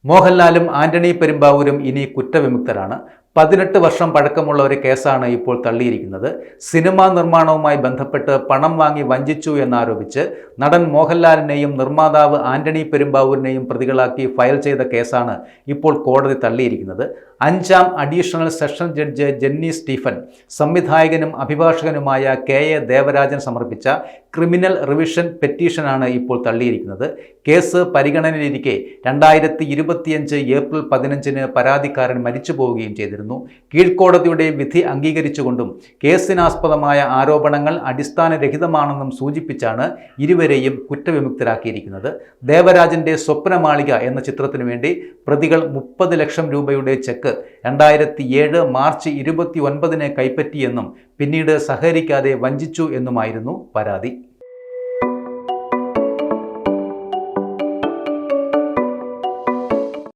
മോഹൻലാലും ആന്റണി പെരുമ്പാവൂരും ഇനി കുറ്റവിമുക്തരാണ്. 18 വർഷം പഴക്കമുള്ള ഒരു കേസാണ് ഇപ്പോൾ തള്ളിയിരിക്കുന്നത്. സിനിമാ നിർമ്മാണവുമായി ബന്ധപ്പെട്ട് പണം വാങ്ങി വഞ്ചിച്ചു എന്നാരോപിച്ച് നടൻ മോഹൻലാലിനെയും നിർമ്മാതാവ് ആന്റണി പെരുമ്പാവൂരിനെയും പ്രതികളാക്കി ഫയൽ ചെയ്ത കേസാണ് ഇപ്പോൾ കോടതി തള്ളിയിരിക്കുന്നത്. 5ാം additional session judge Jenny Stephen, സംവിധായകനും അഭിഭാഷകനുമായ കെ.എ. ദേവരാജൻ സമർപ്പിച്ച ക്രിമിനൽ റിവിഷൻ പെറ്റീഷനാണ് ഇപ്പോൾ തള്ളിയിരിക്കുന്നത്. കേസ് പരിഗണനയിലിരിക്കെ 2025 ഏപ്രിൽ 15 പരാതിക്കാരൻ മരിച്ചു പോവുകയും ചെയ്തിരുന്നു. കീഴ്ക്കോടതിയുടെ വിധി അംഗീകരിച്ചുകൊണ്ടും കേസിനാസ്പദമായ ആരോപണങ്ങൾ അടിസ്ഥാനരഹിതമാണെന്നും സൂചിപ്പിച്ചാണ് ഇരുവരെയും കുറ്റവിമുക്തരാക്കിയിരിക്കുന്നത്. ദേവരാജന്റെ സ്വപ്നമാളിക എന്ന ചിത്രത്തിനു വേണ്ടി പ്രതികൾ 30 ലക്ഷം രൂപയുടെ ചെക്ക് 2007 മാർച്ച് 29 കൈപ്പറ്റിയെന്നും പിന്നീട് സഹകരിക്കാതെ വഞ്ചിച്ചു എന്നുമായിരുന്നു പരാതി.